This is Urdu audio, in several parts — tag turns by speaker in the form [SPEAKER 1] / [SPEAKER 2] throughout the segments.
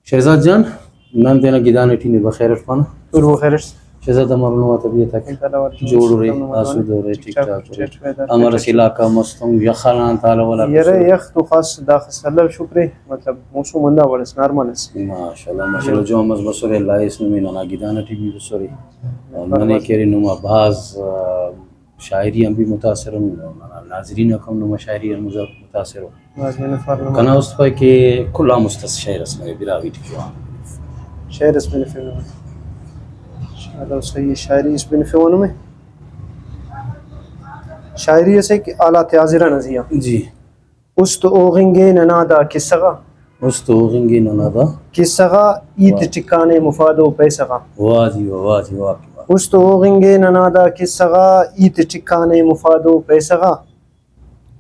[SPEAKER 1] شہزاد جان نان دینا گیدان اٹھینی بخیر ارفانا
[SPEAKER 2] طور بخیر
[SPEAKER 1] شہزاد ہمارا طبیعت ہے جوڑ رہی آسود ہو رہے ٹھیک ٹھاک ہو رہے ہمارا علاقہ مستوں یخالان تعالی والا
[SPEAKER 2] یرے یخ تو خاص داخل اللہ شکر مطلب موسم مندہ ورس نارمل اس
[SPEAKER 1] ماشاءاللہ جو ہم بسور اللہ اس میں نا گیدان اٹھی بسوری منے کہری نما بعض شاعری ہم بھی متاثر ہوں ناظرین اکم نما شاعری ہم متاثر ہوں کنا است پای کہ کلا مستس شعر اس میں براوی ٹھیک
[SPEAKER 2] شعر اس میں فیون شاید صحیح شاعری اس میں فیون میں شاعری سے کہ اعلی تیازرہ نزیہ
[SPEAKER 1] جی
[SPEAKER 2] است اوغنگے ننادا کسغا
[SPEAKER 1] است اوغنگے ننادا
[SPEAKER 2] کسغا ایت ٹکانے مفادو پیسغا
[SPEAKER 1] واہ جی واہ جی واہ
[SPEAKER 2] است اوغنگے ننادا کسغا ایت ٹکانے مفادو پیسغا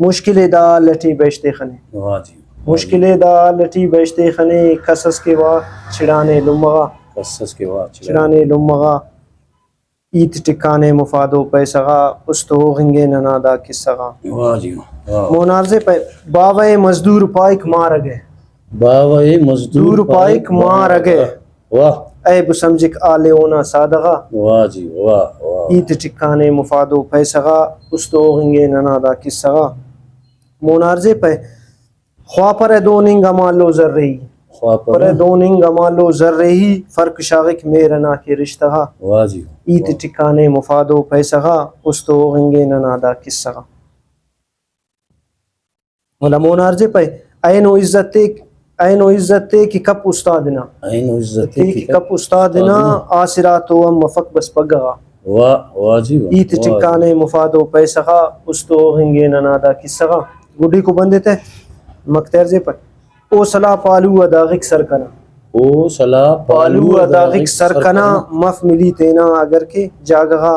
[SPEAKER 2] مشکل دا لٹی بیشتے خنے
[SPEAKER 1] واہ جی
[SPEAKER 2] مشکل دا لٹی بیشتے خنے قصص کے وا چھڑانے لمغا
[SPEAKER 1] قصص کے وا
[SPEAKER 2] چھڑانے لمغا ایت ٹکانے مفادو پیسغا است اوغنگے ننادا کسغا
[SPEAKER 1] واہ جی
[SPEAKER 2] مونارزے پہ باوے مزدور پائک مار گئے
[SPEAKER 1] باوے مزدور
[SPEAKER 2] پائک مار گئے
[SPEAKER 1] واہ
[SPEAKER 2] عیب سمجھک آلے اونا صادغا
[SPEAKER 1] واہ جی واہ واہ
[SPEAKER 2] ایت ٹکانے مفادو پیسغا است اوغنگے ننادا کسغا مونارزے پہ خواہ پر دوننگ امالو ذر رہی پر دوننگ امالو ذر رہی فرق شاغک میرنا کے رشتہ
[SPEAKER 1] واہ جی
[SPEAKER 2] ایت ٹکانے مفادو پیسغا است اوغنگے ننادا کسغا مولا مونارزے پہ این و عزت کی کپ استادنا
[SPEAKER 1] این و عزت
[SPEAKER 2] کی کپ استادنا آسرات و ام مفق بس پگا
[SPEAKER 1] واہ جی
[SPEAKER 2] ایت ٹکانے مفادو پیسغا است اوغنگے ننادا کسغا گڈی کو بندے تھے مکترزے پر او صلا پالو اداغک سرکنا
[SPEAKER 1] او صلا
[SPEAKER 2] پالو اداغک سرکنا مف ملی تینا اگر کے جاگغا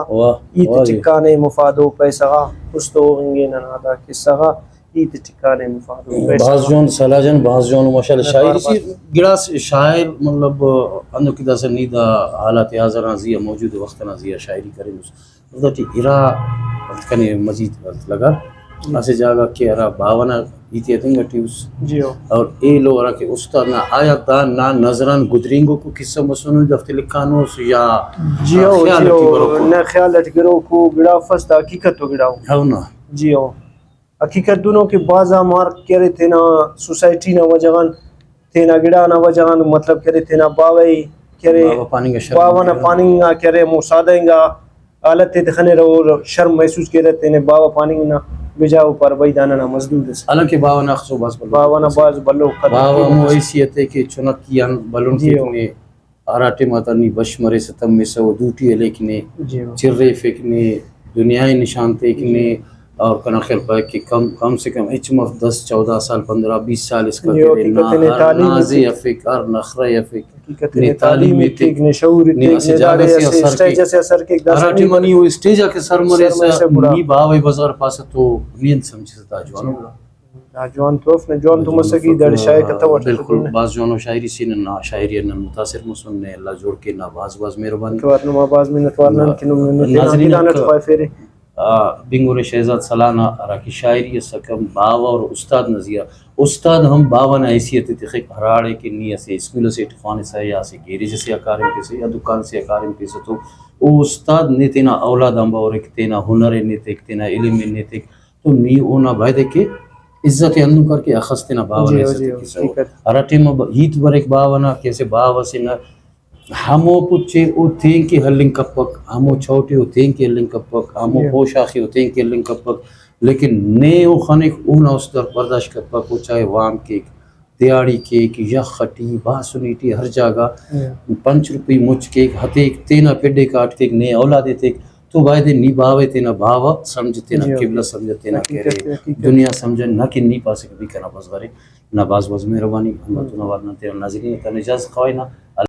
[SPEAKER 2] ایت ٹکانے مفادو پیسغا است اوغنگے ننادا کسغا ایت ٹکانے مفادو پیسغا
[SPEAKER 1] بعض جون صلاح جان بعض جون ماشاءاللہ شاعری سی گڑا شاعر مطلب اندو کی داسا نیدا حالات حاضر نازیہ موجود وقت نازیہ شاعری کریں مطلب ٹی ارا کنے مزید لگا اسے جاگا کہ ارا باونا ایتی اتنگا ٹیوس اور اے لو ارا کہ استاد نا آیا دا نا نظران گدرینگو کو قصہ مسنو دفتے لکھانو یا
[SPEAKER 2] نا خیال اٹھ گرو کو گڑا فست حقیقت ہو گڑاو
[SPEAKER 1] ہاو نا
[SPEAKER 2] جی ہو حقیقت دونوں کے بازا مار کرے تھے نا سوسائٹی نا وجہان تھے نا گڑا نا وجہان مطلب کرے تھے نا باوئی کرے باوانا پاننگا کرے موسادنگا حالت تے خنے رو شرم محسوس کرے تھے نے باوا پاننگا بجاو پر بیدانا نا مزدود ہے
[SPEAKER 1] حالانکہ باوانا اخصو باز بلو
[SPEAKER 2] باوانا باز بلو
[SPEAKER 1] باوا مو حیثیت ہے کہ چنکیان بلون فکنے آراٹے ماتانی بشمرے ستم میں سو دوٹی لیکنے چرے فکنے دنیای نشان تیکنے اور کنا خیر پائے کہ کم سے کم اچمف 10 14 سال 15 20 سال اس کا کرے نا نازی افک ہر نخرہ افک نے تعلیم تک
[SPEAKER 2] نے شعور
[SPEAKER 1] نے اسے جاگہ سے
[SPEAKER 2] اثر کے
[SPEAKER 1] آراٹے منی وہ اسٹیجہ کے سر مرے سے نی باوی بازار پاسا تو نیند سمجھ ستا جوانو
[SPEAKER 2] جوان توف نے جوان تو مسکی در شاعر کا تو
[SPEAKER 1] بالکل باز جوانو شاعری سین نا شاعری نا متاثر مسن نے اللہ جوڑ کے نا باز مہربانی
[SPEAKER 2] توارنما باز میں نتوارنن کنم
[SPEAKER 1] ناظرین
[SPEAKER 2] پائے پھیرے
[SPEAKER 1] بنگور شہزاد سلانا راکی شاعری سکم باوا اور استاد نزیہ استاد ہم باوا نا حیثیت تخیق ہراڑے کے نی اسے اسکول سے ٹفانے سے یا سے گیریج سے اکارم کے سے یا دکان سے اکارم کے سے تو او استاد نے تینا اولاد ہم باور ایک تینا ہنر نے تیک تینا علم نے تیک تو نی اونا بھائی کہ عزت اندو کر کے اخص تینا باوا نا عزت کی سو ہرا ٹیم ہیت بر ایک باوا نا کیسے باوا سے نا ہمو پچے او تھین کے ہلنگ کپک ہمو چھوٹے او تھین کے ہلنگ کپک ہمو پوشاخی او تھین کے ہلنگ کپک لیکن نے او خانک اونا اس در برداشت کپک او چاہے وام کیک دیاڑی کیک یا خٹی باسنیٹی ہر جاگہ 5 روپی مچ کیک ہتیک تینا پیڈے کاٹ کیک نے اولادے تیک تو بائی دے نی باوے تینا باوا سمجھ تینا قبلہ سمجھ تینا کہرے دنیا سمجھ نہ کہ نی پاسے کبھی کنا بس غرے نہ باز مہربانی اللہ تو نوارنا تیرا ناظرین کا نجاز خوائنا